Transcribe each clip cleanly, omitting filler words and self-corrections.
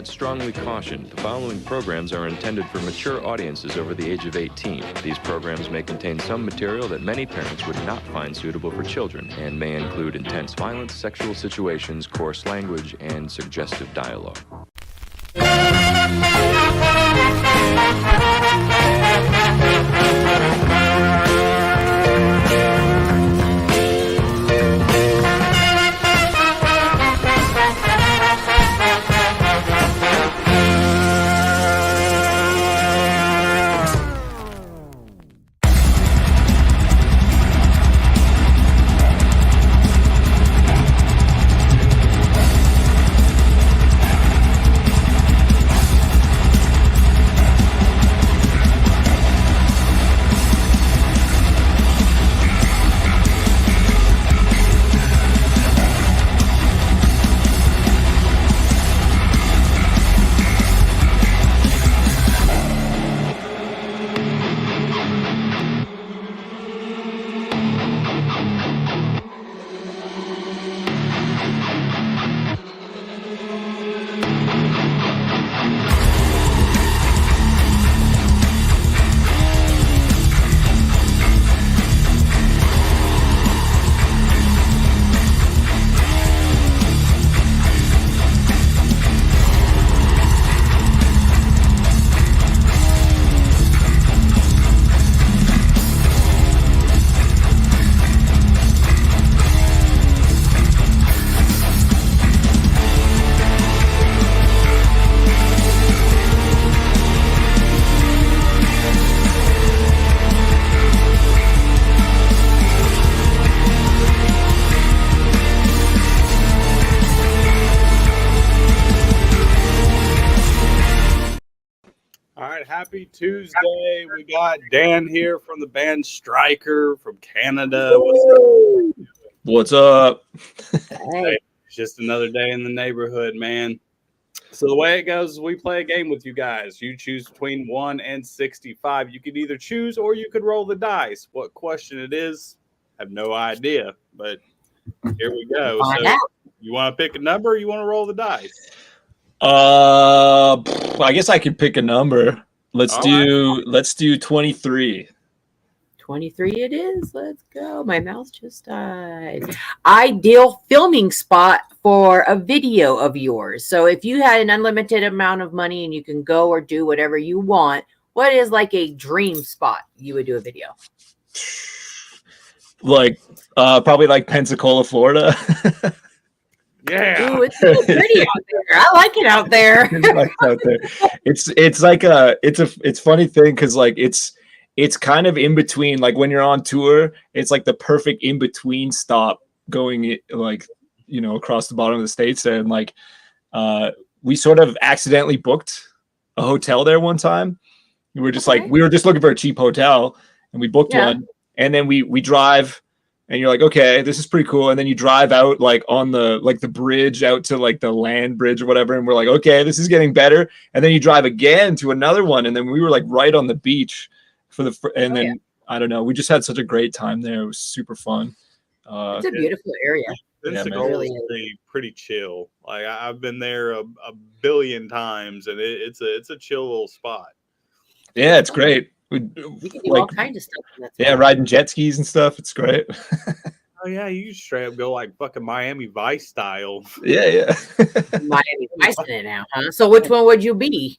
Strongly cautioned, the following programs are intended for mature audiences over the age of 18. These programs may contain some material that many parents would not find suitable for children and may include intense violence, sexual situations, coarse language, and suggestive dialogue. Happy Tuesday. We got Dan here from the band Striker from Canada. What's up? Hey, it's just another day in the neighborhood, man. So the way it goes is we play a game with you guys. You choose between 1 and 65. You could either choose or you could roll the dice. What question it is, I have no idea. But here we go. So you want to pick a number or you want to roll the dice? I guess I could pick a number. Let's do 23. 23 it is. Let's go. My mouse just died. Ideal filming spot for a video of yours. So if you had an unlimited amount of money and you can go or do whatever you want, what is like a dream spot you would do a video? Like probably like Pensacola, Florida. Yeah. Ooh, it's so pretty out there. I like it out there. It's funny thing because like it's kind of in between. Like when you're on tour, it's like the perfect in between stop going like across the bottom of the states. And like we sort of accidentally booked a hotel there one time. We were just looking for a cheap hotel and we booked one. And then we drive. And you're like, okay, this is pretty cool. And then you drive out like on the bridge out to like the land bridge or whatever. And we're like, okay, this is getting better. And then you drive again to another one. And then we were like right on the beach I don't know. We just had such a great time there. It was super fun. It's a beautiful area. Pensacola is pretty chill. Like I've been there a billion times, and it's a chill little spot. Yeah, it's great. We can do all kinds of stuff. Yeah, riding jet skis and stuff. It's great. Oh yeah, you straight up go like fucking Miami Vice style. Yeah. Miami Vice in it now, huh? So which one would you be?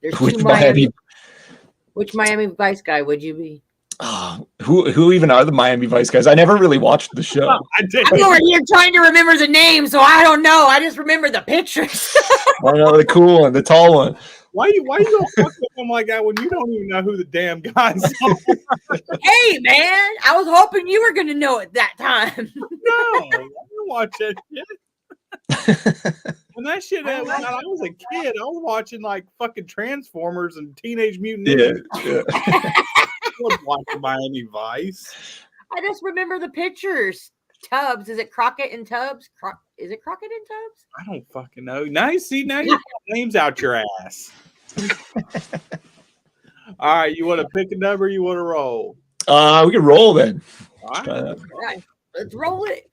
There's Which two Miami. Which Miami Vice guy would you be? Oh, who even are the Miami Vice guys? I never really watched the show. I'm over here trying to remember the name, so I don't know. I just remember the pictures. I know the cool one, the tall one. Why you gonna fuck with them like that when you don't even know who the damn guys are? Hey man, I was hoping you were gonna know it that time. No, I didn't watch that shit. When that shit when I was a kid, I was watching like fucking Transformers and Teenage Mutant Ninja. Yeah. I was watching Miami Vice. I just remember the pictures. Tubbs, is it Crockett and Tubbs? Is it Crockett and Tubbs? I don't fucking know. Now you got names out your ass. All right, you want to pick a number? You want to roll? We can roll then. All right, let's roll it.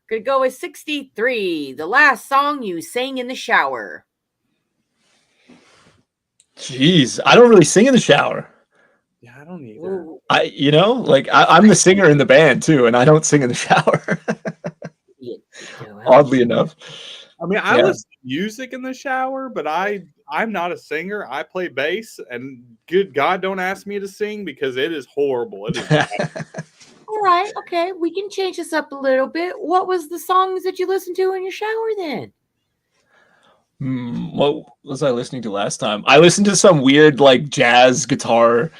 Gonna go with 63. The last song you sang in the shower. Jeez, I don't really sing in the shower. Yeah, I don't either. I'm the singer in the band too, and I don't sing in the shower. Oddly enough. I mean, I listen to music in the shower, but I'm not a singer. I play bass, and good God, don't ask me to sing because it is horrible. It is All right, okay, we can change this up a little bit. What was the songs that you listened to in your shower then? What was I listening to last time? I listened to some weird like jazz guitar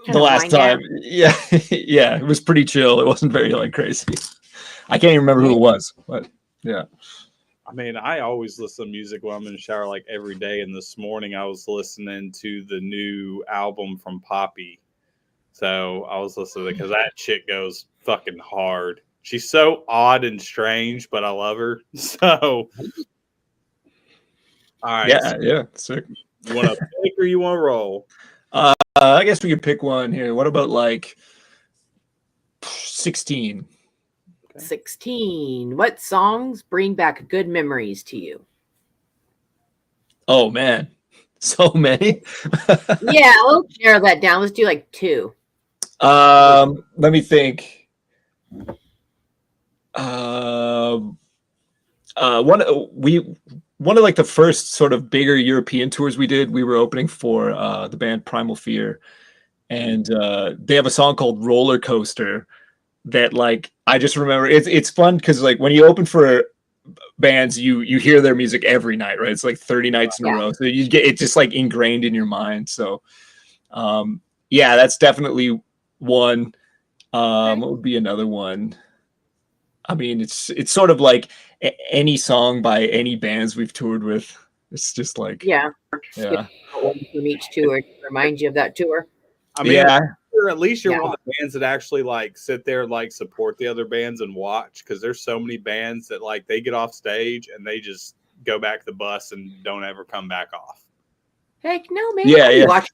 the last time. Yeah, yeah, it was pretty chill. It wasn't very like crazy. I can't even remember who it was, but yeah. I mean, I always listen to music when I'm in the shower like every day. And this morning I was listening to the new album from Poppy. So I was listening because that chick goes fucking hard. She's so odd and strange, but I love her. So, all right. Yeah, sick. You want to pick or you want to roll? I guess we could pick one here. What about like 16? Okay. 16. What songs bring back good memories to you? Oh man, so many. Yeah, let's narrow that down. Let's do like 2. Let me think. One of like the first sort of bigger European tours we did, we were opening for the band Primal Fear, and they have a song called Roller Coaster that like I just remember. It's fun because like when you open for bands, you hear their music every night, right? It's like 30 nights in a row, so you get it just like ingrained in your mind. So yeah, that's definitely one. What would be another one? I mean, it's sort of like any song by any bands we've toured with. It's just like from each tour to remind you of that tour. I mean, at least you're one of the bands that actually like sit there and like support the other bands and watch, because there's so many bands that like they get off stage and they just go back to the bus and don't ever come back off. Heck no, man. Watch.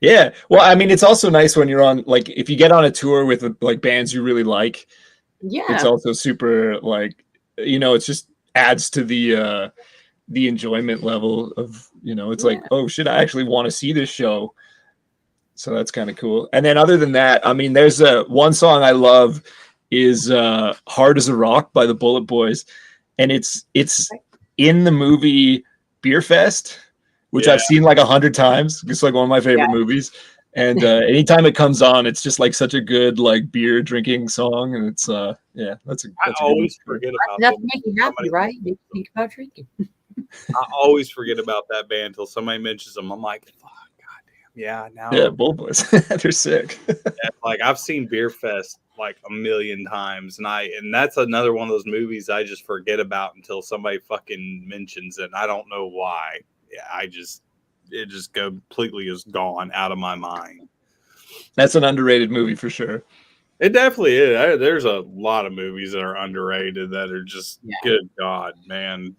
Yeah, well, I mean, it's also nice when you're on, like, if you get on a tour with like bands you really like, it's also super like, it just adds to the enjoyment level of, it's like, oh shit, I actually want to see this show. So that's kind of cool. And then other than that, I mean, there's one song I love is Hard as a Rock by the Bullet Boys, and it's in the movie Beer Fest, which I've seen like 100 times. It's like one of my favorite movies. And anytime it comes on, it's just like such a good like beer drinking song. And it's that's I always forget about that. Make you happy, right? Make you think about drinking. I always forget about that band until somebody mentions them. I'm like, fuck, goddamn, yeah, now. Yeah, Bull Boys, they're sick. Like I've seen Beer Fest like a million times, and that's another one of those movies I just forget about until somebody fucking mentions it. And I don't know why. Yeah, it just completely is gone out of my mind. That's an underrated movie for sure. It definitely is. There's a lot of movies that are underrated that are just good God, man.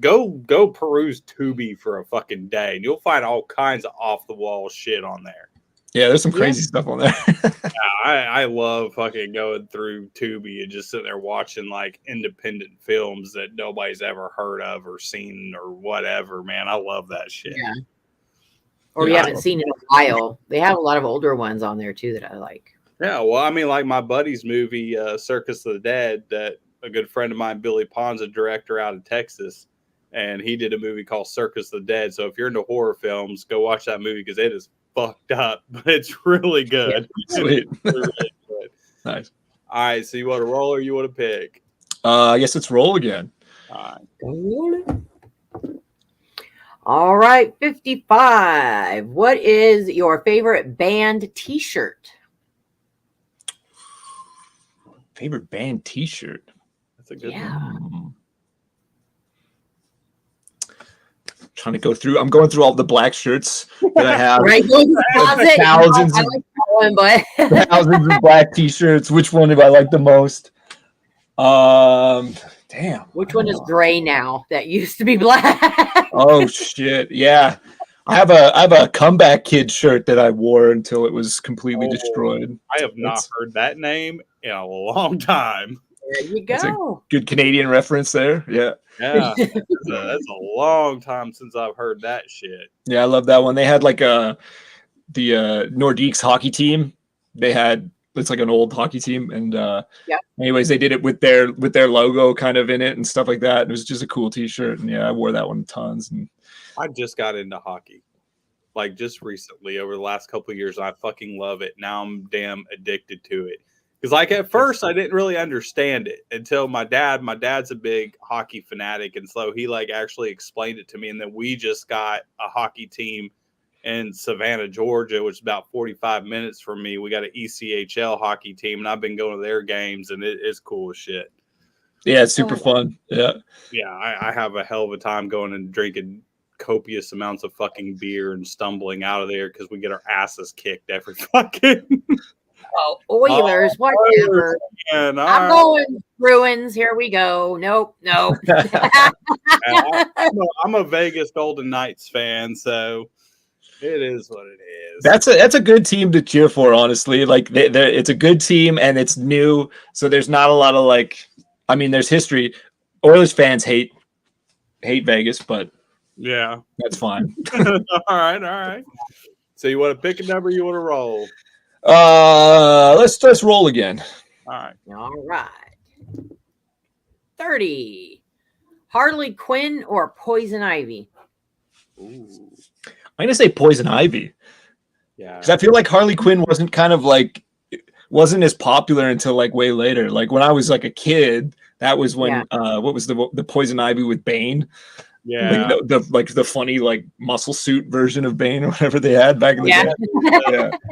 go peruse Tubi for a fucking day, and you'll find all kinds of off the wall shit on there. Yeah, there's some crazy stuff on there. I love fucking going through Tubi and just sitting there watching like independent films that nobody's ever heard of or seen or whatever. Man, I love that shit. Yeah. Or you haven't seen in a while. They have a lot of older ones on there too that I like. Yeah, well, I mean, like my buddy's movie, Circus of the Dead, that a good friend of mine, Billy Pond's a director out of Texas, and he did a movie called Circus of the Dead. So if you're into horror films, go watch that movie because it is fucked up, but it's really good. Yeah, sweet. Really good. Nice. All right, so you want to roll or you want to pick? I guess let's roll again. All right. All right, 55. What is your favorite band T-shirt? Favorite band T-shirt. That's a good one. Trying to go through. I'm going through all the black shirts that I have. Right, go to the closet. Thousands, I like that one, but thousands of black T-shirts. Which one do I like the most? Damn. Which one is gray now? That used to be black. Oh shit! Yeah, I have a Comeback Kid shirt that I wore until it was completely destroyed. I have not heard that name in a long time. There you That's go. Good Canadian reference there. Yeah. Yeah, that's a long time since I've heard that shit. Yeah, I love that one. They had like the Nordiques hockey team. It's like an old hockey team, and anyways, they did it with their logo kind of in it and stuff like that. It was just a cool T-shirt, and yeah, I wore that one tons. And I just got into hockey, like just recently over the last couple of years. I fucking love it. Now I'm damn addicted to it. Because like at first I didn't really understand it until my dad's a big hockey fanatic, and so he like actually explained it to me. And then we just got a hockey team in Savannah, Georgia, which is about 45 minutes from me. We got an ECHL hockey team, and I've been going to their games, and it's cool as shit. Yeah, it's super fun. Yeah. Yeah, I have a hell of a time going and drinking copious amounts of fucking beer and stumbling out of there because we get our asses kicked every fucking Oilers, whatever. Man, I'm going Bruins. Here we go. Nope. I'm a Vegas Golden Knights fan, so it is what it is. That's a good team to cheer for, honestly. Like it's a good team and it's new, so there's not a lot of like. I mean, there's history. Oilers fans hate Vegas, but yeah, that's fine. All right. So you want to pick a number? You want to roll? Let's roll again. All right. 30. Harley Quinn or Poison Ivy? Ooh. I'm gonna say Poison Ivy. Yeah, because I feel like Harley Quinn wasn't as popular until like way later. Like when I was like a kid, that was when what was the Poison Ivy with Bane? Yeah, like the funny like muscle suit version of Bane or whatever they had back in the day.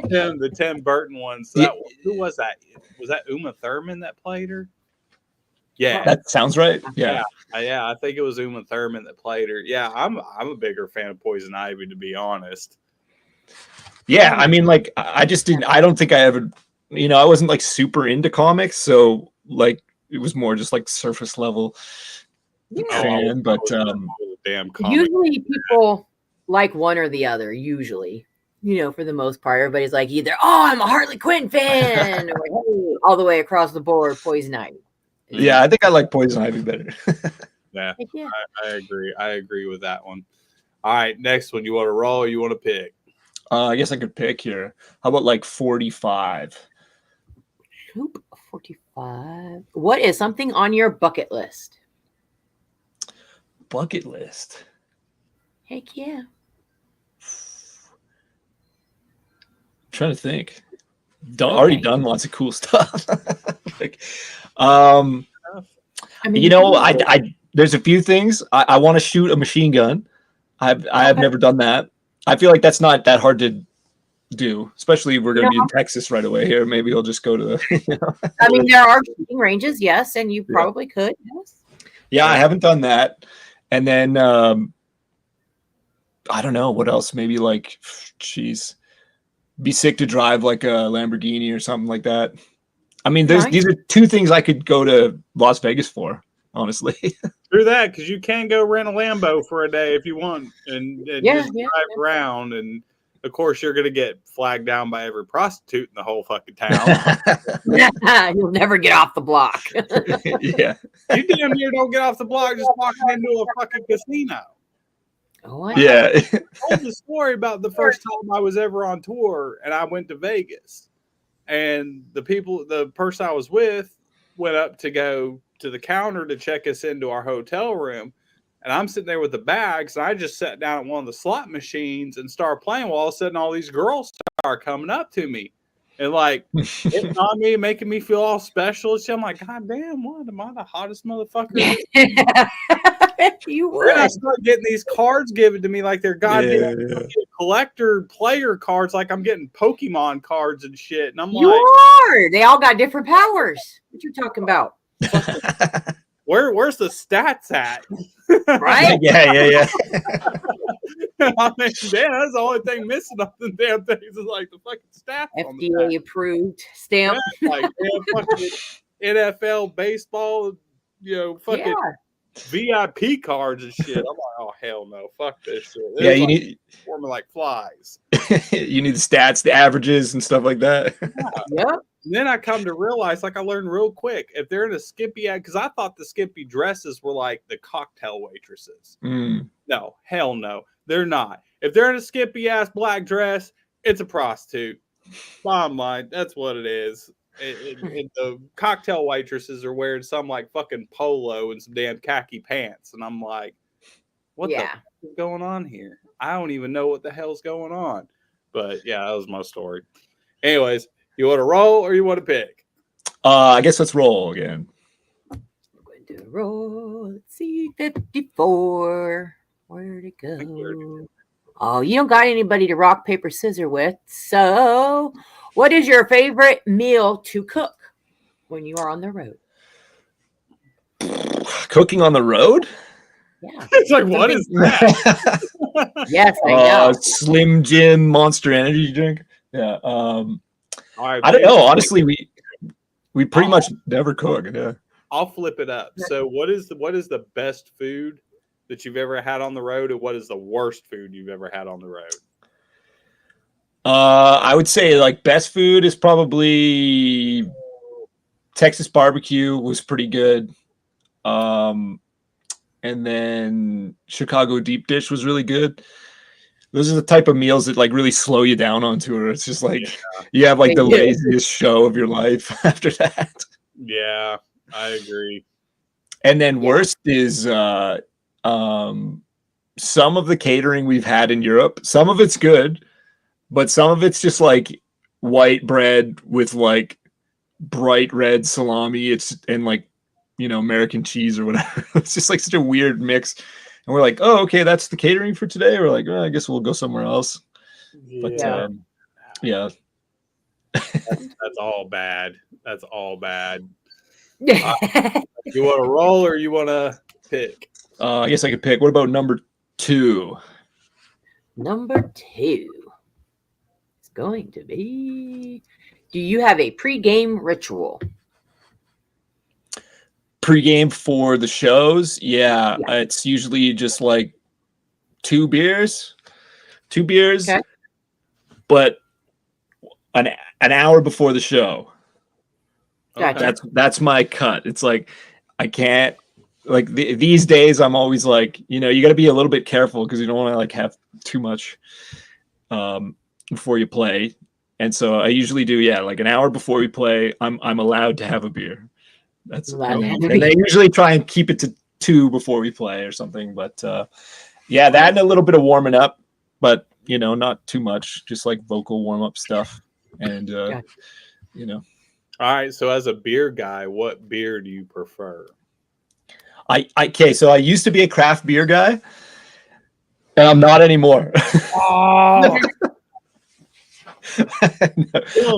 The Tim Burton ones. So who was that? Was that Uma Thurman that played her? Yeah, that sounds right. Yeah, I think it was Uma Thurman that played her. Yeah, I'm a bigger fan of Poison Ivy, to be honest. Yeah, I mean, like I just didn't. I don't think I ever. I wasn't like super into comics, so like it was more just like surface level fan. But usually people like one or the other. Usually, for the most part, everybody's like either I'm a Harley Quinn fan, or all the way across the board, Poison Ivy. Yeah, I think I like Poison Ivy better. Yeah. I agree. I agree with that one. All right, next one. You want to roll or you want to pick? I guess I could pick here. How about like 45? 45. What is something on your bucket list? Bucket list? Heck yeah. I'm trying to think. Already done lots of cool stuff. I there's a few things. I want to shoot a machine gun. I have never done that. I feel like that's not that hard to do, especially if we're going to be in Texas right away here. Maybe I'll just go to the. I mean, there are shooting ranges, yes, and you probably could. Yes. Yeah, I haven't done that. And then I don't know what else. Maybe like, be sick to drive like a Lamborghini or something like that. I mean, these are two things I could go to Las Vegas for, honestly. Through that, because you can go rent a Lambo for a day if you want, and just drive around. And of course, you're gonna get flagged down by every prostitute in the whole fucking town. You'll never get off the block. Yeah. You damn near don't get off the block just walking into a fucking casino. Oh, Yeah. I told the story about the first time I was ever on tour, and I went to Vegas, and the person I was with went up to go to the counter to check us into our hotel room, and I'm sitting there with the bags, and I just sat down at one of the slot machines and started playing. While all of a sudden, all these girls start coming up to me and like hitting on me, making me feel all special. I'm like, God damn, what am I the hottest motherfucker? You would. Then I start getting these cards given to me like they're goddamn collector player cards, like I'm getting Pokemon cards and shit. And I'm you like, are. They all got different powers. What you talking about? where's the stats at? Right? Yeah. I mean, damn, that's the only thing missing on the damn things is like the fucking stats. FDA approved stamp. Yeah, like fucking NFL baseball, fucking VIP cards and shit. I'm like, oh hell no, fuck this shit. Yeah, you need forming like flies. You need the stats, the averages, and stuff like that. Yep. And then I come to realize, like I learned real quick, if they're in a skimpy ad, because I thought the skimpy dresses were like the cocktail waitresses. No, hell no, they're not. If they're in a skimpy ass black dress, it's a prostitute. Bottom line, that's what it is. And the cocktail waitresses are wearing some like fucking polo and some damn khaki pants, and I'm like, what the fuck is going on here? I don't even know what the hell's going on. But yeah, that was my story. Anyways, you want to roll or you want to pick? I guess let's roll again. We're going to roll. Let's see, 54. Where'd it go? Oh, you don't got anybody to rock, paper, scissors with. So, what is your favorite meal to cook when you are on the road? Cooking on the road? Yeah. It's like, what is that? Yes, I know. Slim Jim Monster Energy drink. Yeah. Right, I don't know. Honestly, we pretty much never cook. Yeah. I'll flip it up. So, what is the best food that you've ever had on the road, and what is the worst food you've ever had on the road? I would say like best food is probably Texas barbecue was pretty good. And then Chicago deep dish was really good. Those are the type of meals that like really slow you down on tour. It's just like you have like the laziest show of your life after that. Yeah, I agree. And then worst is some of the catering we've had in Europe. Some of it's good, but some of it's just like white bread with like bright red salami. And like, American cheese or whatever. It's just like such a weird mix. And we're like, oh, okay, that's the catering for today. We're like, I guess we'll go somewhere else. But yeah. That's all bad. That's all bad. You want to roll or you want to pick? I guess I could pick. What about number 2? Number 2 is going to be, do you have a pregame ritual? Pre-game for the shows, it's usually just like 2 beers, okay. But an hour before the show. Gotcha. That's my cut. It's like I can't like these days. I'm always like, you got to be a little bit careful because you don't want to like have too much before you play. And so I usually do like an hour before we play. I'm allowed to have a beer. And they usually try and keep it to 2 before we play or something. But that and a little bit of warming up, but not too much, just like vocal warm up stuff. And All right. So as a beer guy, what beer do you prefer? So I used to be a craft beer guy, and I'm not anymore. Oh,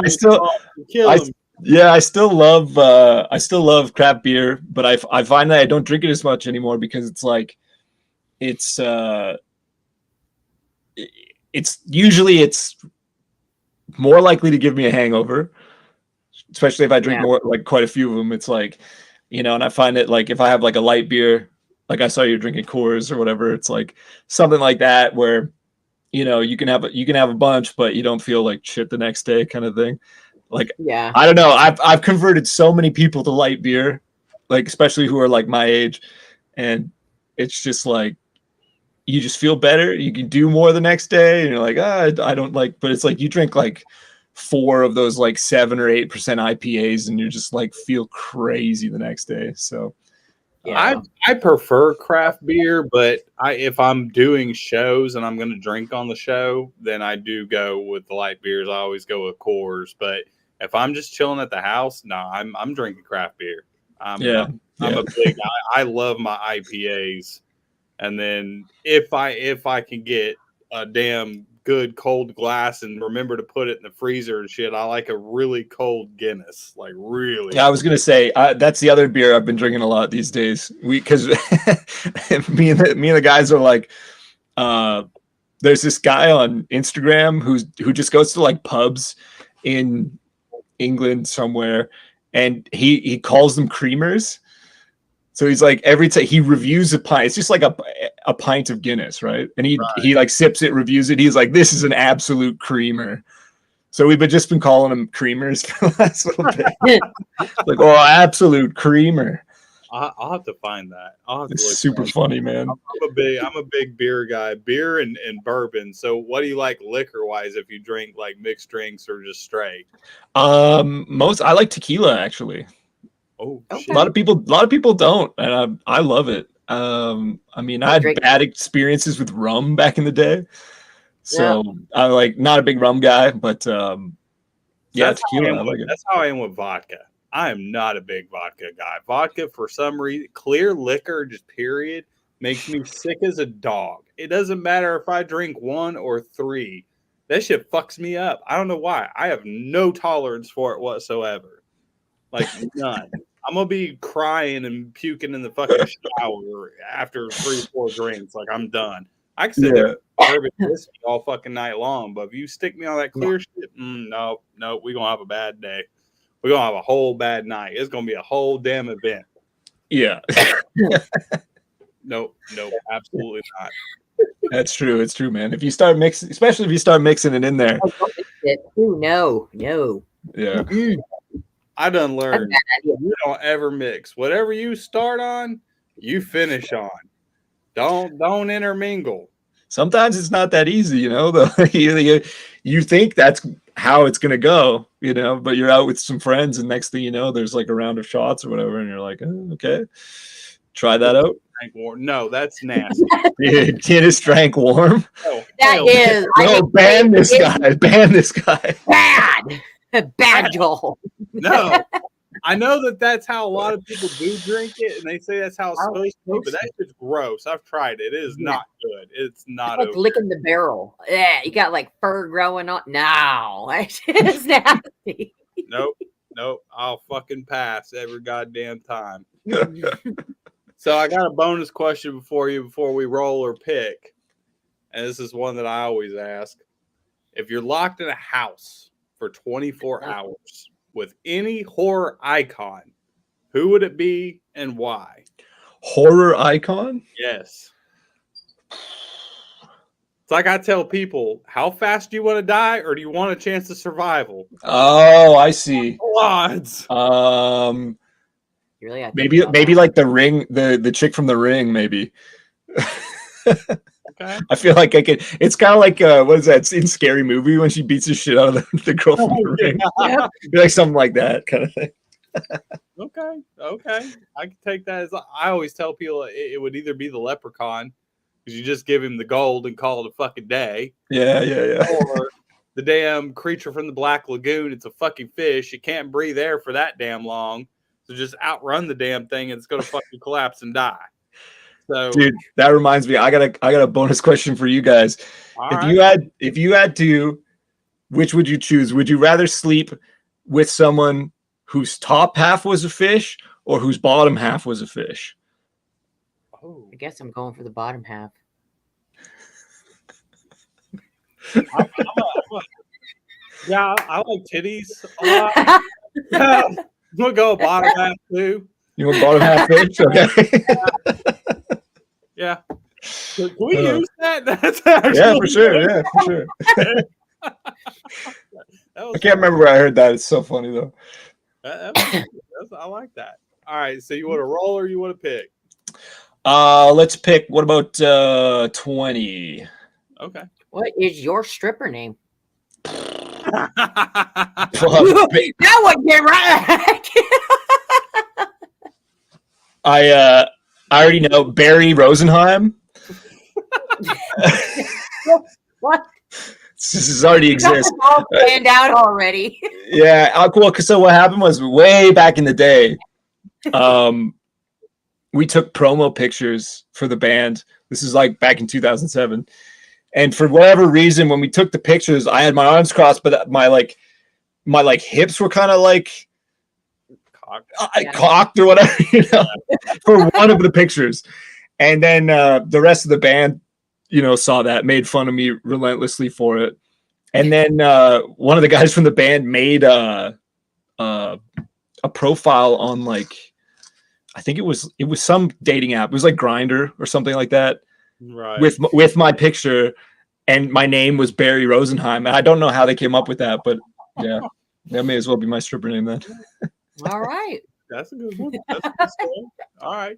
I still love craft beer, but I find that I don't drink it as much anymore because it's like it's more likely to give me a hangover, especially if I drink more, like quite a few of them. It's like, and I find it like if I have like a light beer, like I saw you drinking Coors or whatever. It's like something like that where, you know, you can have a bunch, but you don't feel like shit the next day, kind of thing. Like, Yeah. I don't know. I've converted so many people to light beer, like especially who are like my age, and it's just like you just feel better. You can do more the next day, and you're like, I don't like. But it's like you drink like 4 of those like 7 or 8% IPAs, and you just like feel crazy the next day. So. Yeah. I prefer craft beer, but if I'm doing shows and I'm going to drink on the show, then I do go with the light beers. I always go with Coors. But if I'm just chilling at the house, no, I'm drinking craft beer. I'm a big. I love my IPAs, and then if I can get a damn good cold glass and remember to put it in the freezer and shit, I like a really cold Guinness, like really. Yeah, I was gonna say that's the other beer I've been drinking a lot these days. Because me and the guys are like, there's this guy on Instagram who just goes to like pubs in England somewhere, and he calls them creamers. So he's like, every time he reviews a pint, it's just like a pint of Guinness, right? And he like sips it, reviews it. He's like, this is an absolute creamer. So we've just been calling them creamers for the last little bit. Like, oh, absolute creamer. I'll have to find that. It's super funny, man. I'm a big beer guy, beer and bourbon. So what do you like liquor wise if you drink like mixed drinks or just straight? I like tequila actually. Oh, Okay. A lot of people don't, and I love it. I mean, I had bad experiences with rum back in the day, so I'm like not a big rum guy, but yeah, tequila. I like it. That's how I am with vodka. I am not a big vodka guy. Vodka, for some reason, clear liquor, just period, makes me sick as a dog. It doesn't matter if I drink 1 or 3. That shit fucks me up. I don't know why. I have no tolerance for it whatsoever. Like, none. I'm going to be crying and puking in the fucking shower after 3 or 4 drinks. Like, I'm done. I can sit there with bourbon whiskey all fucking night long, but if you stick me on that clear shit, no, we're going to have a bad day. We're going to have a whole bad night. It's going to be a whole damn event. Yeah. Nope, absolutely not. That's true. It's true, man. If you start mixing, especially if you start mixing it in there. No. Yeah. I done learned you don't ever mix. Whatever you start on, you finish on. Don't intermingle. Sometimes it's not that easy, you know. Though you think that's how it's gonna go, you know, but you're out with some friends, and next thing you know, there's like a round of shots or whatever, and you're like, oh, okay, try that out. No, that's nasty. Guinness drank warm. No, That is. No, ban this guy. Ban this guy. Bad Joel. No. I know that's how a lot of people do drink it, and they say that's how it's supposed to be, but that shit's gross. I've tried it. It is not good. It's not like licking the barrel. Yeah, you got like fur growing on. No, it's nasty. Nope. I'll fucking pass every goddamn time. So I got a bonus question before we roll or pick, and this is one that I always ask. If you're locked in a house for 24 hours with any horror icon, who would it be and why? Horror icon? Yes. It's like I tell people, how fast do you want to die, or do you want a chance of survival? Oh, I see. Odds. Really? Maybe like the Ring, the chick from the Ring, maybe. Okay. I feel like I could. It's kind of like what is that in Scary Movie when she beats the shit out of the girl from the Ring? Yeah. Like something like that kind of thing. Okay. I can take that as I always tell people it would either be the leprechaun because you just give him the gold and call it a fucking day. Yeah. Or the damn creature from the Black Lagoon. It's a fucking fish. You can't breathe air for that damn long. So just outrun the damn thing and it's gonna fucking collapse and die. So, dude, that reminds me. I got a bonus question for you guys. If you had to, which would you choose? Would you rather sleep with someone whose top half was a fish or whose bottom half was a fish? I guess I'm going for the bottom half. Yeah, I like titties a lot. I'm gonna go bottom half too. You want bottom half fish? Okay. Can we use that? That's actually Yeah, for sure. Yeah, for sure. I can't remember where I heard that. It's so funny though. I like that. All right, so you want to roll or you want to pick? Let's pick. What about 20? Okay. What is your stripper name? Fuck. That one get right. I already know Barry Rosenheim. What? This is already exists. All planned out already. Yeah, cool. So what happened was way back in the day, we took promo pictures for the band. This is like back in 2007. And for whatever reason, when we took the pictures, I had my arms crossed, but my hips were kind of like cocked or whatever, for one of the pictures. And then the rest of the band, saw that, made fun of me relentlessly for it. And then one of the guys from the band made a profile on I think it was some dating app. It was like Grindr or something like that. Right. With my picture, and my name was Barry Rosenheim. I don't know how they came up with that, but yeah, that may as well be my stripper name then. All right. That's a good one. That's a good story. All right.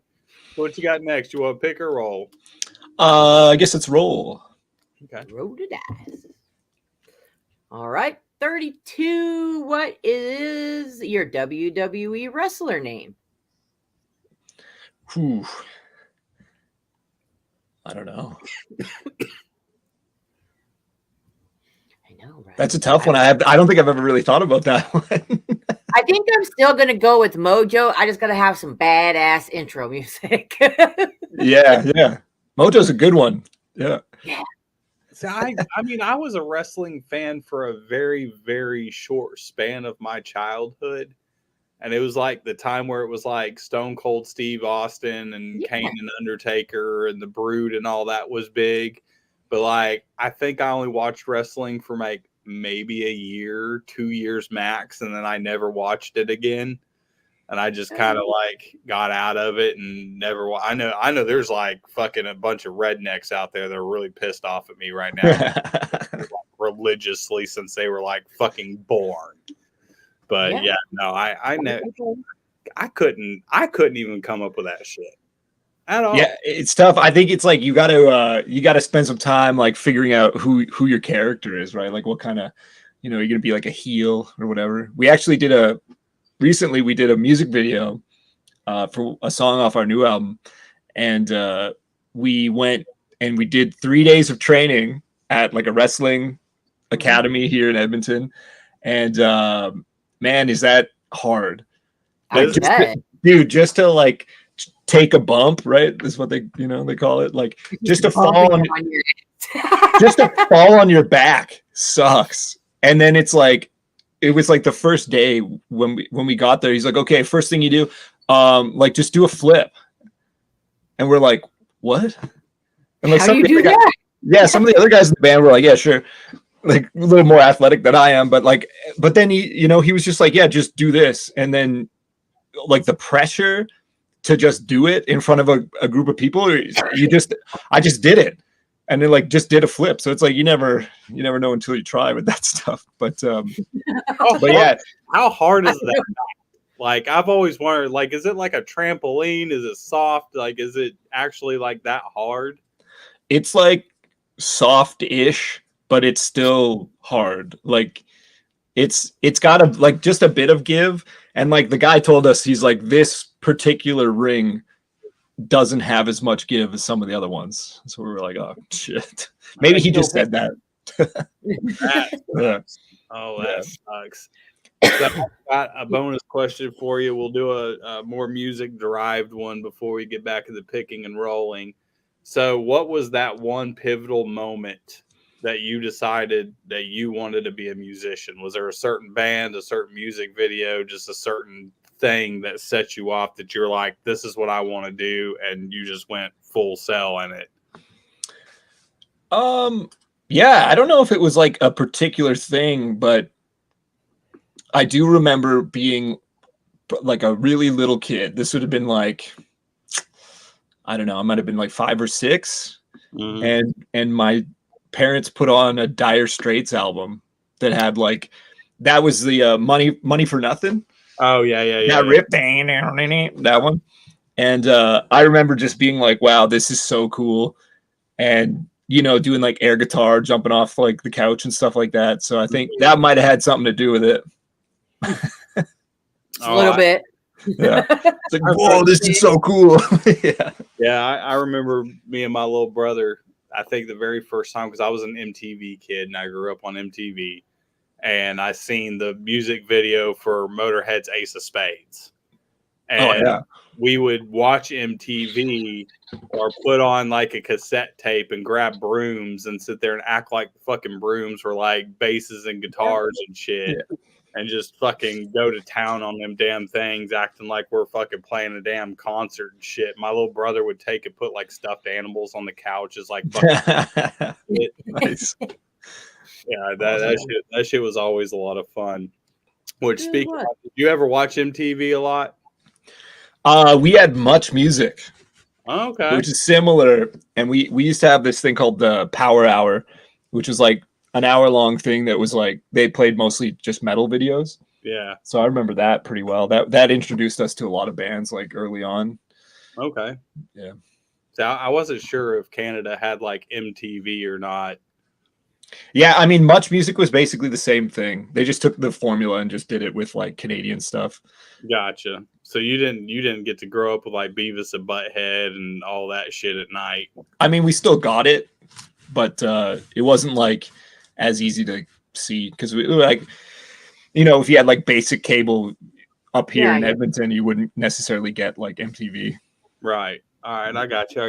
What you got next? You want to pick or roll? I guess it's roll. Okay. Roll the dice. All right. 32. What is your WWE wrestler name? Whew. I don't know. I know, right? That's a tough one. I don't think I've ever really thought about that one. I think I'm still gonna go with Mojo. I just gotta have some badass intro music. Yeah. Mojo's a good one. Yeah. So I mean, I was a wrestling fan for a very, very short span of my childhood. And it was like the time where it was like Stone Cold Steve Austin and Kane and Undertaker and the Brood and all that was big. But I think I only watched wrestling for maybe a year, 2 years max. And then I never watched it again. And I just kind of got out of it and never. I know there's fucking a bunch of rednecks out there that are really pissed off at me right now, religiously since they were fucking born. But I know I couldn't even come up with that shit at all. Yeah, it's tough. I think it's you gotta spend some time figuring out who your character is, right? What kind of, you're gonna be a heel or whatever. We actually recently we did a music video for a song off our new album, and we went and we did 3 days of training at a wrestling academy here in Edmonton, and man, is that hard. Just to take a bump, right? Is what they call it. Just to fall on your just to fall on your back sucks. And then it's it was the first day when we got there, he's like, okay, first thing you do, just do a flip. And we're like, what? And how do you do that? Yeah, some of the other guys in the band were like, yeah, sure. A little more athletic than I am, but but then he was just yeah, just do this. And then the pressure to just do it in front of a group of people, I just did it. And then just did a flip. So it's you never know until you try with that stuff. But but yeah, how hard is that? I've always wondered, is it a trampoline? Is it soft? Is it actually that hard? It's soft-ish, but it's still hard. It's got just a bit of give. And the guy told us, he's this particular ring doesn't have as much give as some of the other ones. So we were like, oh shit. Maybe he just said that. Oh, that sucks. So I've got a bonus question for you. We'll do a more music derived one before we get back to the picking and rolling. So what was that one pivotal moment that you decided that you wanted to be a musician? Was there a certain band, a certain music video, just a certain thing that set you off that you're like, this is what I want to do, and you just went full sell in it? Yeah, I don't know if it was a particular thing, but I do remember being a really little kid. This would have been I don't know, I might have been 5 or 6. and my parents put on a Dire Straits album that had like that was the money for nothing. Oh yeah. That rip that one. And I remember just being like, wow, this is so cool. And, you know, doing like air guitar, jumping off like the couch and stuff like that. So I think that might have had something to do with it. A little bit. Yeah. It's like, whoa, this is so cool. Yeah, I remember me and my little brother, I think the very first time, because I was an MTV kid and I grew up on MTV. And I seen the music video for Motorhead's Ace of Spades. And we would watch MTV or put on like a cassette tape and grab brooms and sit there and act like the fucking brooms were like basses and guitars and shit. Yeah. And just fucking go to town on them damn things, acting like we're fucking playing a damn concert and shit. My little brother would take and put like stuffed animals on the couches, like fucking nice. Yeah, that shit was always a lot of fun. Which speaking of, did you ever watch MTV a lot? We had Much Music. Okay. Which is similar. And we used to have this thing called the Power Hour, which was like an hour-long thing that was like they played mostly just metal videos. Yeah. So I remember that pretty well. That introduced us to a lot of bands like early on. Okay. Yeah. So I wasn't sure if Canada had like MTV or not. Yeah, I mean, Much Music was basically the same thing. They just took the formula and just did it with like Canadian stuff. Gotcha. So you didn't get to grow up with like Beavis and Butthead and all that shit at night. I mean, we still got it, but it wasn't like as easy to see because we like, you know, if you had like basic cable up here in Edmonton, you wouldn't necessarily get like MTV. Right. All right. I got you.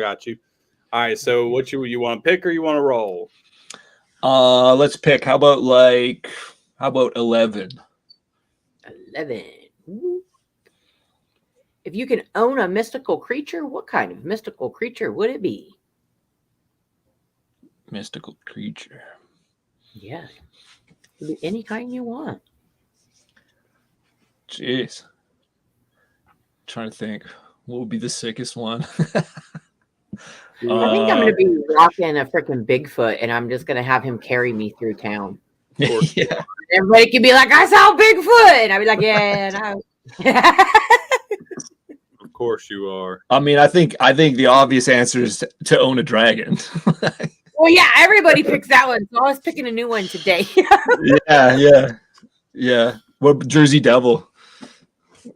All right. So what you want to pick or you want to roll? Let's pick. How about 11? 11. Ooh. If you can own a mystical creature, what kind of mystical creature would it be? Mystical creature. Yeah. Any kind you want. Jeez. Trying to think. What would be the sickest one? I think I'm going to be rocking a freaking Bigfoot, and I'm just going to have him carry me through town. Yeah. Everybody can be like, I saw Bigfoot. And I'll be like, yeah. Of course you are. I mean, I think the obvious answer is to own a dragon. Well, yeah, everybody picks that one. So I was picking a new one today. Yeah. What Jersey Devil?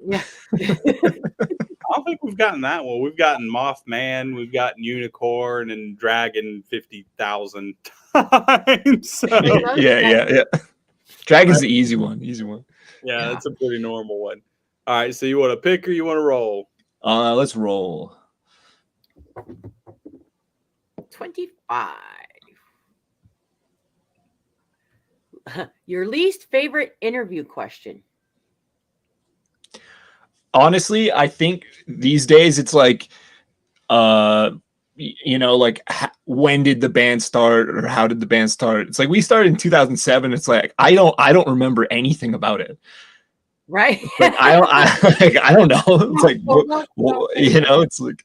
Yeah. I don't think we've gotten that one. We've gotten Mothman, we've gotten Unicorn and Dragon 50,000 times. So. Yeah. Dragon's the easy one. Yeah, that's a pretty normal one. All right, so you want to pick or you want to roll? Let's roll. 25. Your least favorite interview question? Honestly, I think these days it's like, you know, like when did the band start or how did the band start? It's like we started in 2007. It's like I don't remember anything about it. Right. Like, I don't know. It's like you know, it's like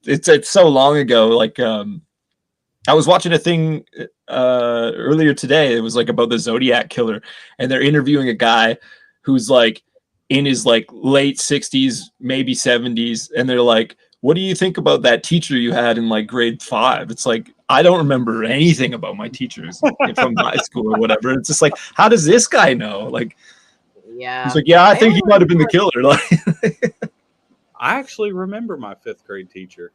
it's so long ago. Like I was watching a thing earlier today. It was like about the Zodiac killer, and they're interviewing a guy who's like in his like late 60s, maybe 70s, and they're like, what do you think about that teacher you had in like grade 5? It's like, I don't remember anything about my teachers from high school or whatever. It's just like, how does this guy know? Like, yeah, he's like, yeah, I think he might have been the killer. Like, I actually remember my 5th grade teacher.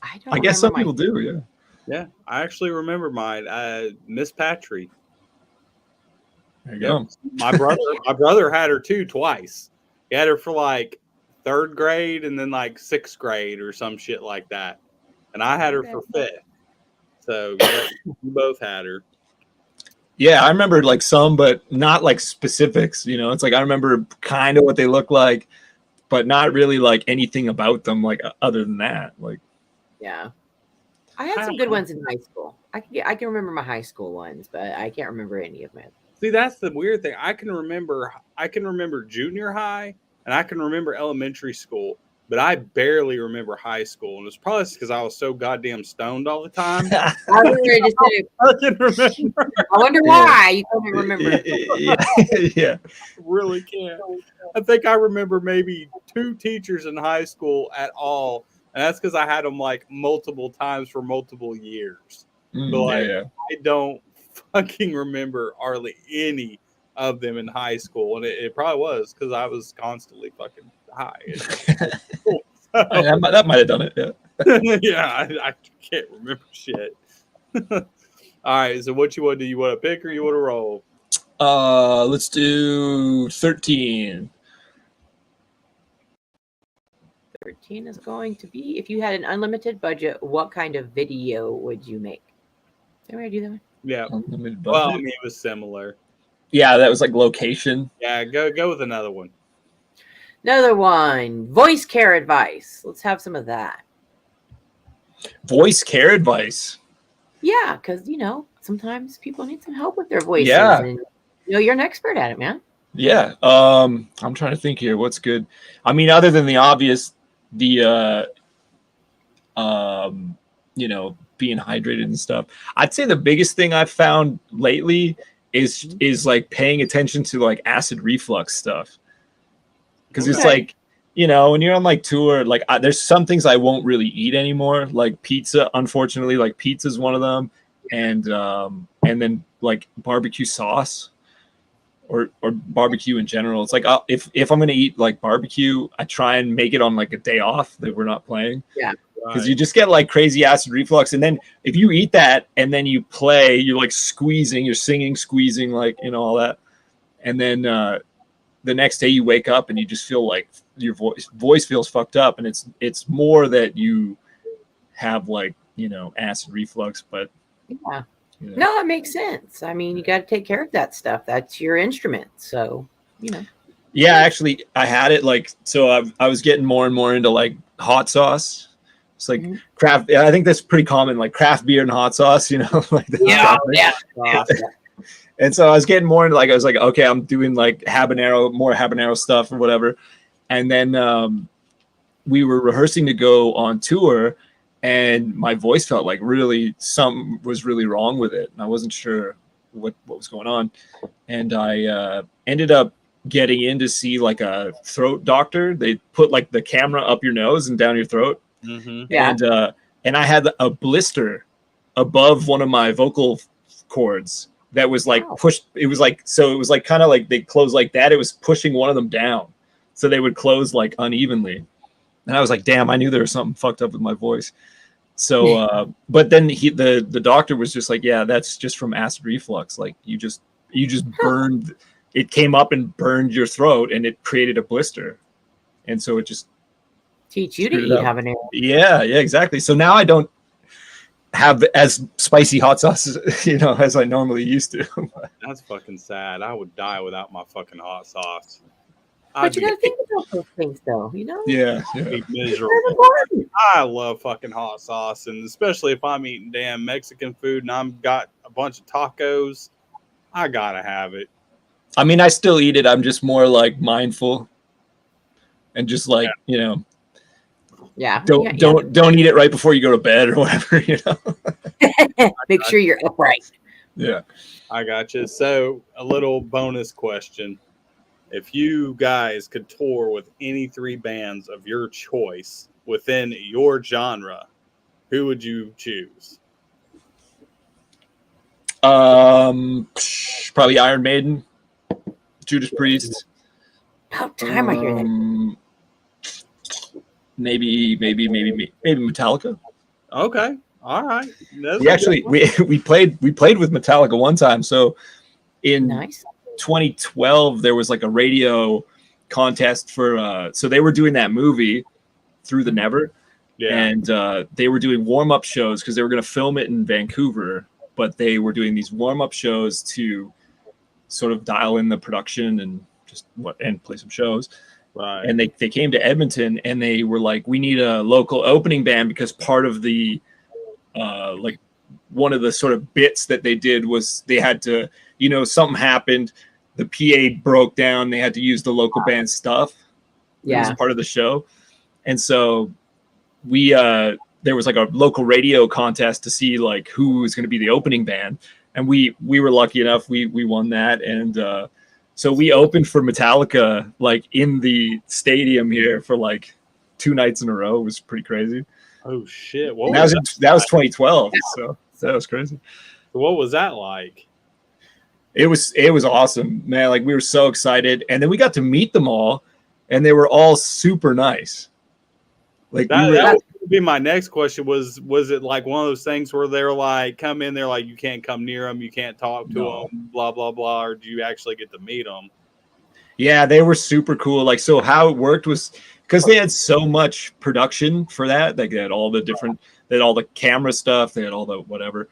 I guess some people do. Yeah, I actually remember mine. Miss Patry. There you go. My brother had her too twice. He had her for like 3rd grade and then like 6th grade or some shit like that. And I had her for 5th. So yeah, we both had her. Yeah, I remember like some, but not like specifics. You know, it's like I remember kind of what they look like, but not really like anything about them. Like other than that, like yeah, I had some good ones in high school. I can remember my high school ones, but I can't remember any of them. See, that's the weird thing. I can remember junior high and I can remember elementary school, but I barely remember high school, and it's probably because I was so goddamn stoned all the time. I was ready to say, I can remember. I wonder why you couldn't remember. Yeah. Really can't. I think I remember maybe 2 teachers in high school at all, and that's because I had them like multiple times for multiple years. But like, I don't fucking remember hardly any of them in high school, and it probably was because I was constantly fucking high. That might have done it. Yeah. Yeah, I can't remember shit. All right, so what you want to do? You want to pick or you want to roll? Let's do 13. 13 is going to be, if you had an unlimited budget, what kind of video would you make? Did I do that one? Yeah. Unlimited Well, I budget. mean, it was similar. Yeah, that was like location. Yeah, go with another one. Another one, voice care advice. Let's have some of that. Voice care advice. Yeah, because, sometimes people need some help with their voices. Yeah. And, you're an expert at it, man. Yeah. I'm trying to think here. What's good? I mean, other than the obvious, being hydrated and stuff. I'd say the biggest thing I've found lately is like paying attention to like acid reflux stuff. Because it's like, when you're on like tour, like there's some things I won't really eat anymore, like pizza. Unfortunately, like pizza's one of them, and then like barbecue sauce or barbecue in general. It's like if I'm gonna eat like barbecue, I try and make it on like a day off that we're not playing. Yeah. Because you just get like crazy acid reflux, and then if you eat that and then you play, you're like squeezing, you're singing, squeezing, like all that, and then the next day you wake up and you just feel like your voice feels fucked up, and it's more that you have like acid reflux, but yeah. No, it makes sense. I mean, you got to take care of that stuff. That's your instrument, so Yeah, actually, I had it like so. I was getting more and more into like hot sauce. It's like craft. I think that's pretty common, like craft beer and hot sauce. Like yeah. And so I was getting more into like I was like, okay, I'm doing like more habanero stuff or whatever. And then we were rehearsing to go on tour, and my voice felt like something was really wrong with it, and I wasn't sure what was going on. And I ended up getting in to see like a throat doctor. They put like the camera up your nose and down your throat. Yeah. And I had a blister above one of my vocal cords that was like pushed. It was like kind of like they closed like that. It was pushing one of them down, so they would close like unevenly. And I was like, damn, I knew there was something fucked up with my voice. So, but then the doctor was just like, yeah, that's just from acid reflux. Like you just burned. It came up and burned your throat, and it created a blister. And so it just teach you to eat habanero. Yeah, exactly. So now I don't have as spicy hot sauce as I normally used to. That's fucking sad. I would die without my fucking hot sauce. But you gotta think about those things, though. Yeah. Be miserable. I love fucking hot sauce, and especially if I'm eating damn Mexican food and I've got a bunch of tacos, I gotta have it. I mean, I still eat it. I'm just more like mindful, and just like Yeah. Don't eat it right before you go to bed or whatever. Make sure you're upright. Yeah. I got you. So a little bonus question. If you guys could tour with any 3 bands of your choice within your genre, who would you choose? Probably Iron Maiden, Judas Priest. About time I hear that. Maybe Metallica. Okay. All right. We played with Metallica one time. So in nice. 2012 there was like a radio contest for so they were doing that movie Through the Never, and they were doing warm-up shows because they were going to film it in Vancouver, but they were doing these warm-up shows to sort of dial in the production and play some shows. Right. And they came to Edmonton, and they were like, we need a local opening band, because part of the like one of the sort of bits that they did was they had to, something happened, the PA broke down, they had to use the local band stuff. Yeah. It was part of the show. And so we there was like a local radio contest to see like who was going to be the opening band, and we were lucky enough we won that, and so we opened for Metallica like in the stadium here for like 2 nights in a row. It was pretty crazy. Oh shit! That was 2012, so that was crazy. What was that like? It was awesome, man. Like we were so excited, and then we got to meet them all, and they were all super nice. Like that would be my next question. Was it like one of those things where they're like, come in there, like you can't come near them, you can't talk to them, blah blah blah, or do you actually get to meet them? Yeah, they were super cool. Like, so how it worked was because they had so much production for that. Like they had all the different, they had all the camera stuff, they had all the whatever.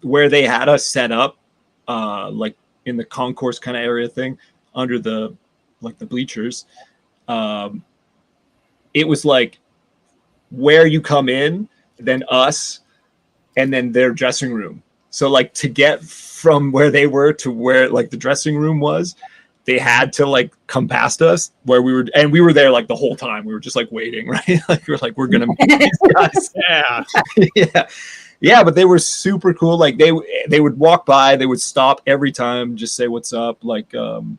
Where they had us set up, like in the concourse kind of area thing, under the like the bleachers. It was like where you come in, then us, and then their dressing room. So like to get from where they were to where like the dressing room was, they had to like come past us where we were there like the whole time. We were just like waiting, right? Like we're gonna meet these guys. Yeah, but they were super cool. Like they would walk by, they would stop every time, just say what's up. Like the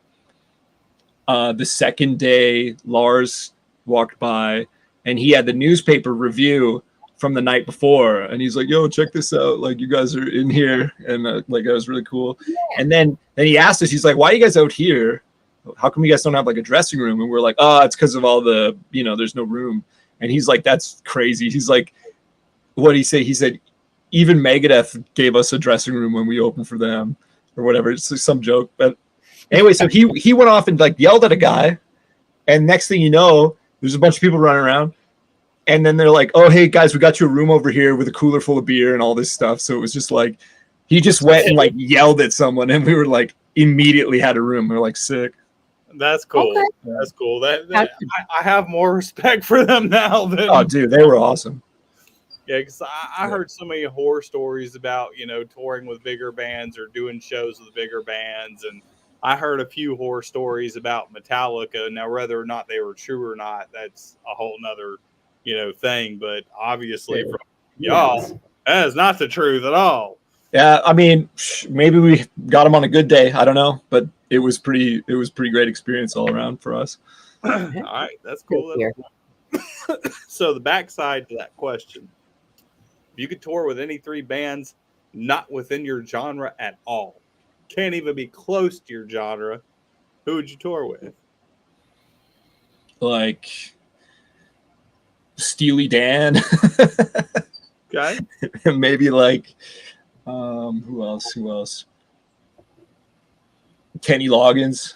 second day, Lars walked by and he had the newspaper review from the night before, and he's like, yo, check this out, like you guys are in here, and like that was really cool. And then he asked us, he's like, why are you guys out here? How come you guys don't have like a dressing room? And we're like, oh, it's because of all the, there's no room. And he's like, that's crazy. He's like, what did he say? He said even Megadeth gave us a dressing room when we opened for them or whatever. It's some joke, but anyway, so he went off and like yelled at a guy, and next thing you know, there's a bunch of people running around, and then they're like, oh, hey guys, we got you a room over here with a cooler full of beer and all this stuff. So it was just like, he just went and like yelled at someone, and we were like immediately had a room. We were like, sick. That's cool. Okay. That's cool. I have more respect for them now than. Oh, dude, they were awesome. Yeah, because I heard so many horror stories about, touring with bigger bands or doing shows with bigger bands. And I heard a few horror stories about Metallica. Now, whether or not they were true or not, that's a whole nother, thing. But obviously from y'all, that is not the truth at all. Yeah, I mean, maybe we got them on a good day. I don't know. But it was pretty great experience all around for us. All right, that's cool. So the backside to that question. You could tour with any 3 bands not within your genre at all. Can't even be close to your genre. Who would you tour with? Like Steely Dan. Okay. Maybe like who else? Kenny Loggins.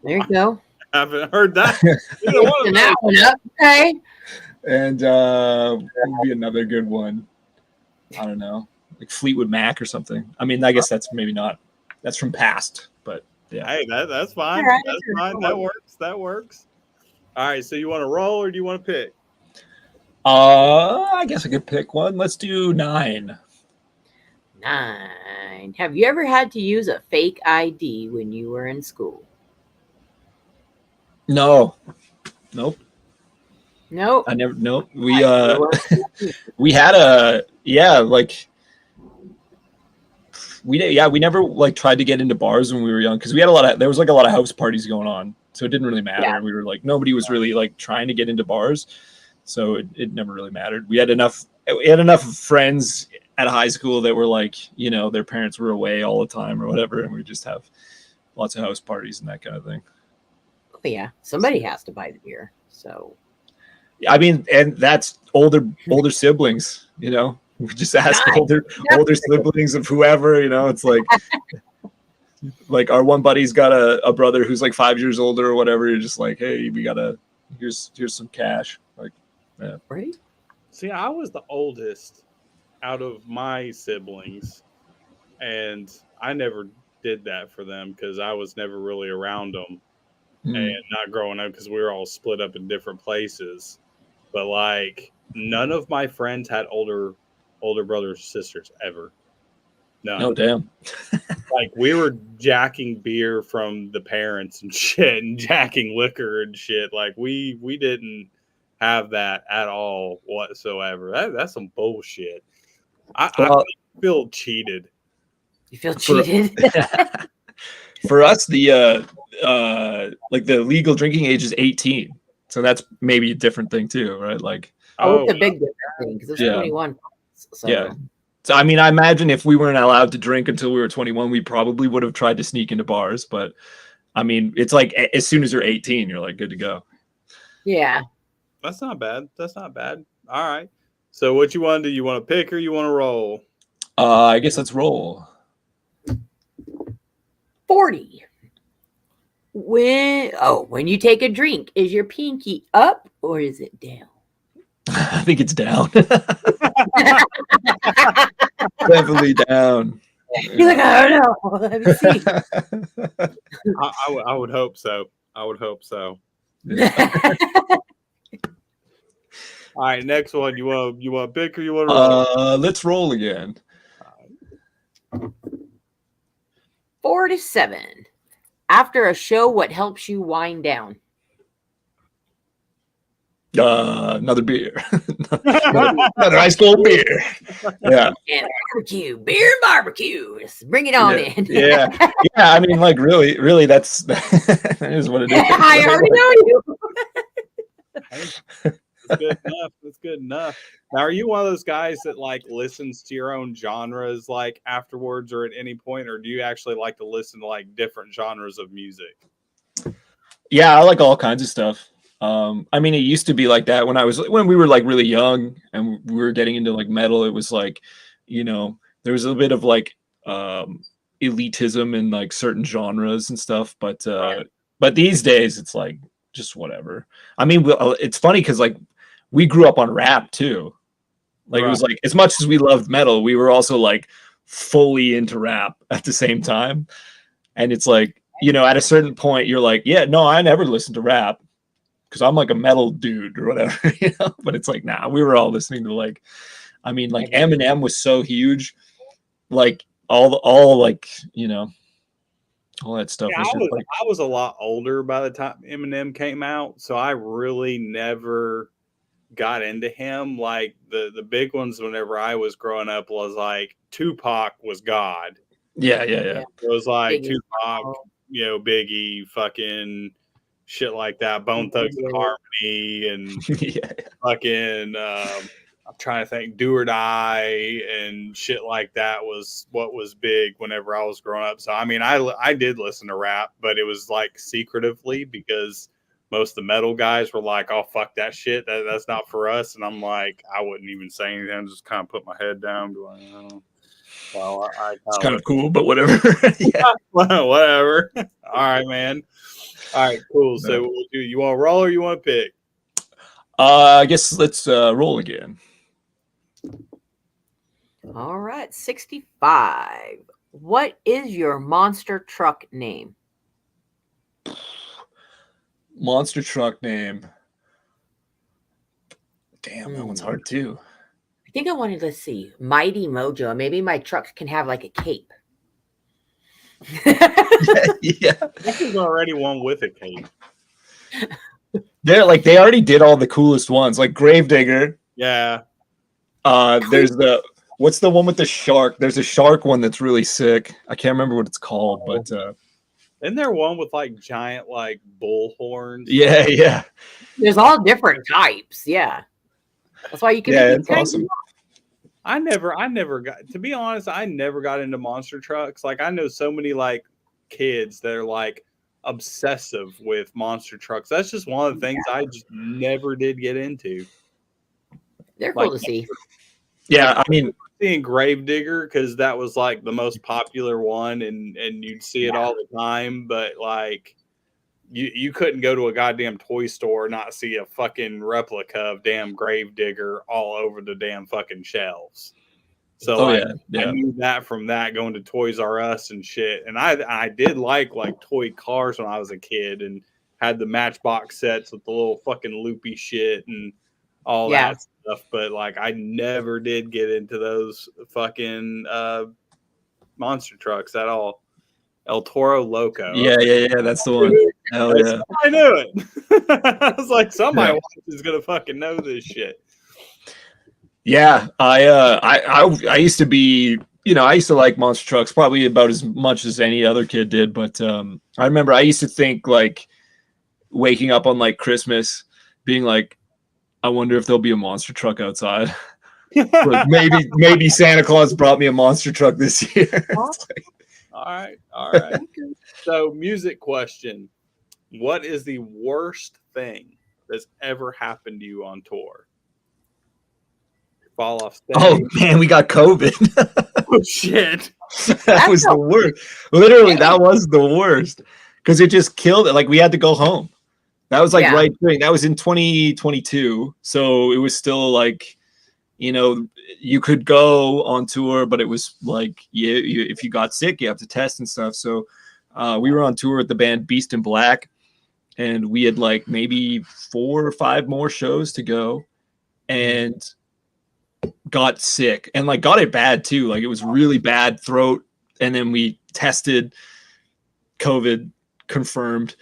There you go. I haven't heard that. That one up. Okay. And would be another good one. I don't know, like Fleetwood Mac or something. I mean, I guess that's maybe not. That's from past, but yeah. Hey, that's fine. Right. That's fine. That works. That works. All right. So you want to roll or do you want to pick? I guess I could pick one. Let's do 9. 9. Have you ever had to use a fake ID when you were in school? No. Nope. Nope. I never. Nope. We we had a like we never like tried to get into bars when we were young because we had there was like a lot of house parties going on, so it didn't really matter. Yeah. We were like nobody was really like trying to get into bars, so it never really mattered. We had enough friends at high school that were like, their parents were away all the time or whatever, and we just have lots of house parties and that kind of thing. Oh, yeah, somebody has to buy the beer, so. I mean, and that's older siblings, we just ask older siblings of whoever, it's like our one buddy's got a brother who's like 5 years older or whatever. You're just like, hey, here's some cash. Like, yeah. Right. See, I was the oldest out of my siblings, and I never did that for them because I was never really around them and not growing up because we were all split up in different places. But like none of my friends had older brothers or sisters ever. No. Oh, damn. Like we were jacking beer from the parents and shit, and jacking liquor and shit. Like we didn't have that at all whatsoever. That's some bullshit. I feel cheated. You feel cheated? For us, the like the legal drinking age is 18, so that's maybe a different thing too, right? Like, it's a big difference thing because it's Yeah. 21. So. yeah. So I mean, I imagine if we weren't allowed to drink until we were 21, we probably would have tried to sneak into bars. But I mean, it's like as soon as you're 18, you're like good to go. Yeah. That's not bad. That's not bad. All right. So what you want to do? You want to pick or you want to roll? I guess let's roll. 40. When you take a drink, is your pinky up or is it down? I think it's down. Definitely down. You're like, I don't know. Let me see. I would hope so. I would hope so. Yeah. All right, next one. You want to pick or you want to roll? Let's roll again. 47. After a show, what helps you wind down? Another beer. another ice cold beer. Yeah. And barbecue, beer and barbecue. Just bring it on in. Yeah. I mean, like, really, that is what it is. I already know you. That's good enough. That's good enough. Now, are you one of those guys that like listens to your own genres like afterwards or at any point, or do you actually like to listen to like different genres of music? Yeah, I like all kinds of stuff. I mean, it used to be like that when we were like really young and we were getting into like metal. It was like, there was a bit of like elitism in like certain genres and stuff. But these days it's like just whatever. I mean, it's funny because like we grew up on rap too. Like It was like as much as we loved metal, we were also like fully into rap at the same time. And it's like, at a certain point, you're like, yeah, no, I never listened to rap because I'm like a metal dude or whatever, But it's like, nah, we were all listening to like Eminem was so huge, like all like all that stuff. Yeah, I was a lot older by the time Eminem came out, so I really never got into him. Like the big ones whenever I was growing up was like Tupac was God. Yeah. It was like Biggie. Tupac, Biggie, fucking shit like that, Bone Thugs and Harmony, and fucking I'm trying to think, Do or Die and shit like that was what was big whenever I was growing up. So I mean, I did listen to rap, but it was like secretively because most of the metal guys were like, "Oh fuck that shit, that's not for us." And I'm like, I wouldn't even say anything, just kind of put my head down, going, "Oh, well, it's kind of cool, but whatever." Yeah. Whatever. All right, man. All right, cool. So what we'll do, you want to roll or you want to pick? I guess let's roll again. All right, 65. What is your monster truck name? Monster truck name. Damn, that one's hard too. I think I wanted to see Mighty Mojo. Maybe my truck can have like a cape. Yeah. This is already one with a cape. They already did all the coolest ones, like Gravedigger. Yeah. There's what's the one with the shark? There's a shark one that's really sick. I can't remember what it's called, but isn't there one with like giant like bull horns? Yeah. There's all different types. Yeah. That's why you can make it's awesome. I never got, to be honest, I never got into monster trucks. Like I know so many like kids that are like obsessive with monster trucks. That's just one of the things I just never did get into. They're cool to see. Yeah, I mean, seeing Gravedigger because that was like the most popular one, and you'd see it all the time. But like, you couldn't go to a goddamn toy store and not see a fucking replica of damn Gravedigger all over the damn fucking shelves. So I knew that from that going to Toys R Us and shit. And I did like toy cars when I was a kid and had the Matchbox sets with the little fucking loopy shit and all that stuff. But like I never did get into those fucking monster trucks at all. El Toro Loco. Yeah. That's the one. Hell yeah. I knew it. I was like, somebody is gonna fucking know this shit. Yeah, I used to be, I used to like monster trucks probably about as much as any other kid did. But I remember I used to think like waking up on like Christmas, being like, I wonder if there'll be a monster truck outside. Like maybe Santa Claus brought me a monster truck this year. All right. So, music question: what is the worst thing that's ever happened to you on tour? Fall off stage. Oh man, we got COVID. Oh shit. That was the worst. Literally, that was the worst. Because it just killed it. Like we had to go home. That was like right during, that was in 2022. So it was still like, you could go on tour, but it was like, if you got sick, you have to test and stuff. So we were on tour with the band Beast in Black, and we had like maybe 4 or 5 more shows to go, and got sick, and like got it bad too. Like it was really bad throat, and then we tested COVID, confirmed.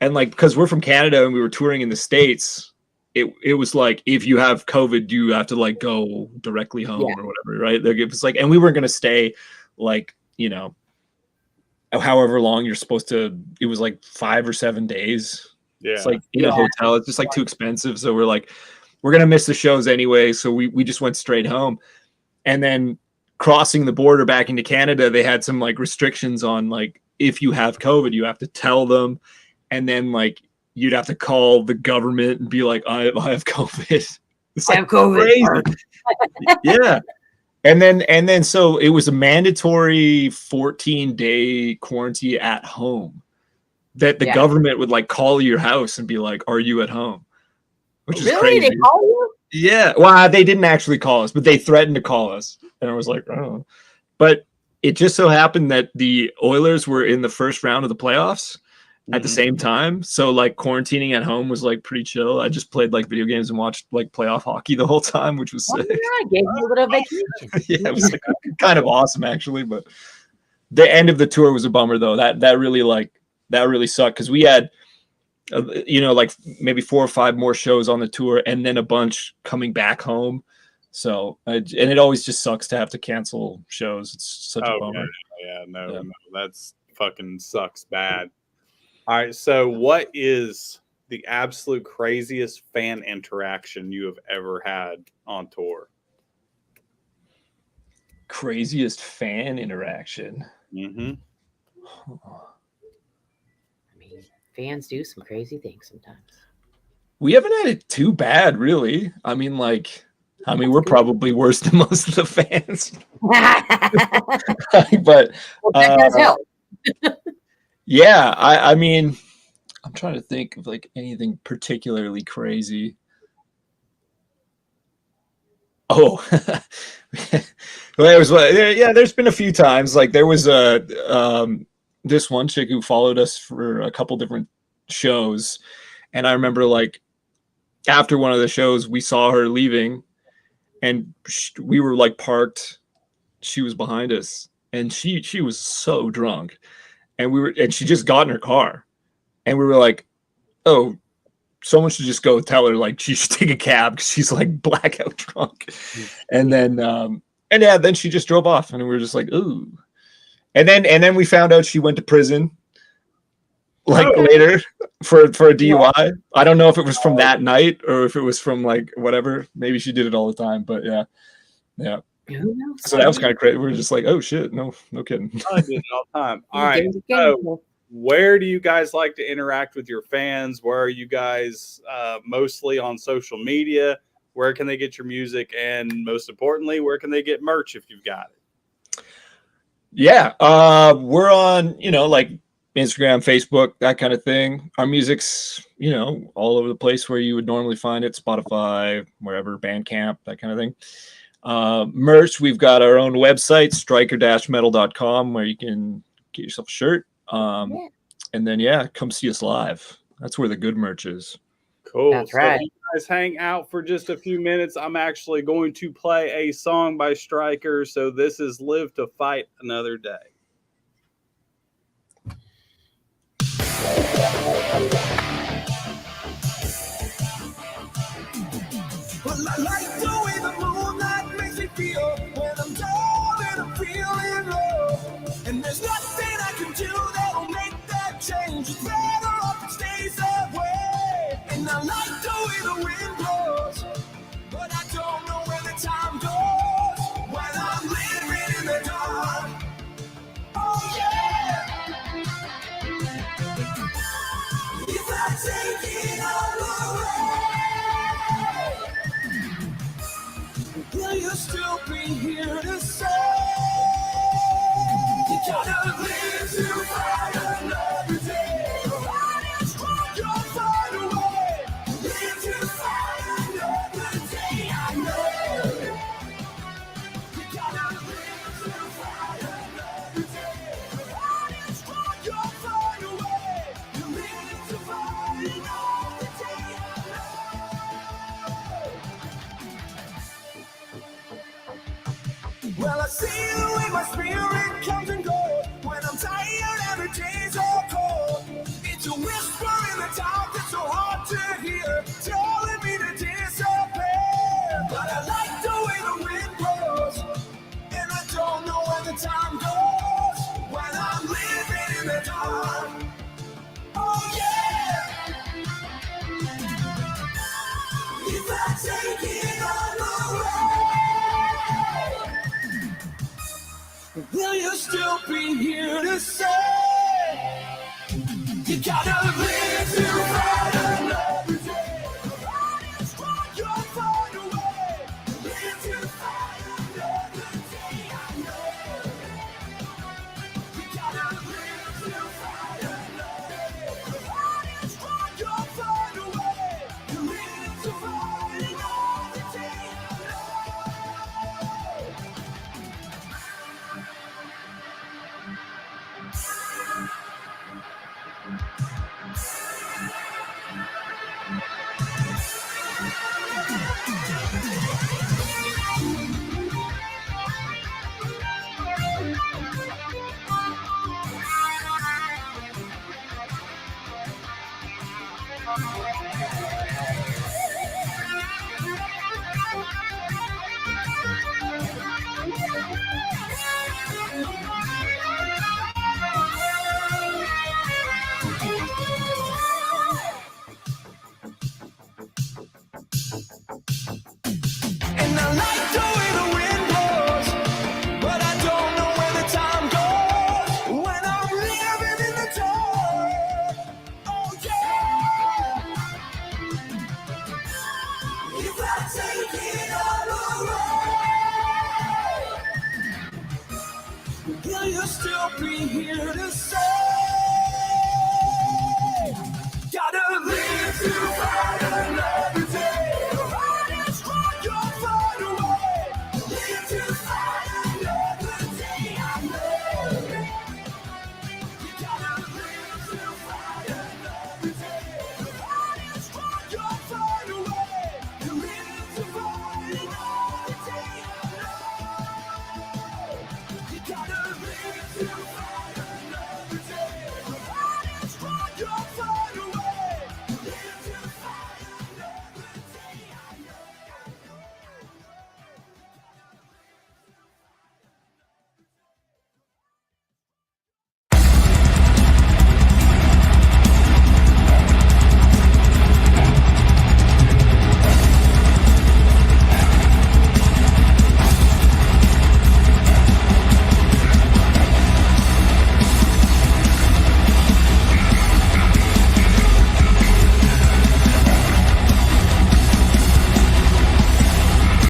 And like, because we're from Canada and we were touring in the States, it was like, if you have COVID, you have to like go directly home or whatever, right? Like it was like, and we weren't going to stay like, however long you're supposed to. It was like 5 or 7 days. Yeah. It's like in a hotel, it's just like too expensive. So we're like, we're going to miss the shows anyway. So we just went straight home. And then crossing the border back into Canada, they had some like restrictions on like, if you have COVID, you have to tell them. And then like, you'd have to call the government and be like, I have COVID. It's like, I have COVID. Crazy. Yeah. And then, so it was a mandatory 14-day quarantine at home that the government would like call your house and be like, are you at home? Which is crazy. They call you? Yeah. Well, they didn't actually call us, but they threatened to call us. And I was like, oh. But it just so happened that the Oilers were in the first round of the playoffs at the same time. So like quarantining at home was like pretty chill. I just played like video games and watched like playoff hockey the whole time, which was sick. Yeah, gave you a little vacation. Yeah, it was like kind of awesome actually. But the end of the tour was a bummer though. That really sucked, because we had like maybe 4 or 5 more shows on the tour and then a bunch coming back home. So and it always just sucks to have to cancel shows. It's such a bummer. No, that's fucking sucks bad. All right, so what is the absolute craziest fan interaction you have ever had on tour? Craziest fan interaction? Mm-hmm. I mean, fans do some crazy things sometimes. We haven't had it too bad, really. I mean, we're probably worse than most of the fans. But that does help. Yeah, I mean, I'm trying to think of like anything particularly crazy. Oh, there's been a few times. Like there was this one chick who followed us for a couple different shows, and I remember like after one of the shows, we saw her leaving, and we were like parked. She was behind us, and she was so drunk. And she just got in her car, and we were like, oh, someone should just go tell her like she should take a cab because she's like blackout drunk. And then, then she just drove off, and we were just like, ooh. And then we found out she went to prison like later for a DUI. Yeah. I don't know if it was from that night or if it was from like whatever. Maybe she did it all the time, but yeah. So that was kind of crazy. We were just like, oh shit, no kidding. I did it all the time. All right. So where do you guys like to interact with your fans? Where are you guys mostly on social media? Where can they get your music? And most importantly, where can they get merch if you've got it? Yeah. We're on, like Instagram, Facebook, that kind of thing. Our music's, all over the place where you would normally find it. Spotify, wherever, Bandcamp, that kind of thing. Merch, we've got our own website, striker-metal.com, where you can get yourself a shirt. And then come see us live. That's where the good merch is. Cool. That's right. You guys hang out for just a few minutes. I'm actually going to play a song by Stryker. So this is Live to Fight Another Day. Well, I like the way the moonlight makes me feel when I'm down and I'm feeling low. And there's nothing I can do that'll make that change. It's better off it stays that way. And I like the way the wind blows, but I don't know where the time goes when I'm living in the dark. Oh yeah. If I take it all away, will you still be here to say you gotta live to fight another day? Fight is strong, you'll find a way. Live to fight another day. I know you gotta live to fight another day. Fight is strong, you'll find a way. You live to fight another day. I know. Well, I see the way my spirit comes and goes when I'm tired, every day's all cold. It's a whisper in the dark that's so hard to hear, telling me to disappear. But I like the way the wind blows, and I don't know where the time goes when I'm living in the dark. Oh yeah. If I take it all away, will you still be here to say you gotta live to fight another day? Fight is strong, you'll find a way. Live to fight another day. I know you gotta live to fight another day. Fight is strong, you'll find a way. You live to fight another day. I know.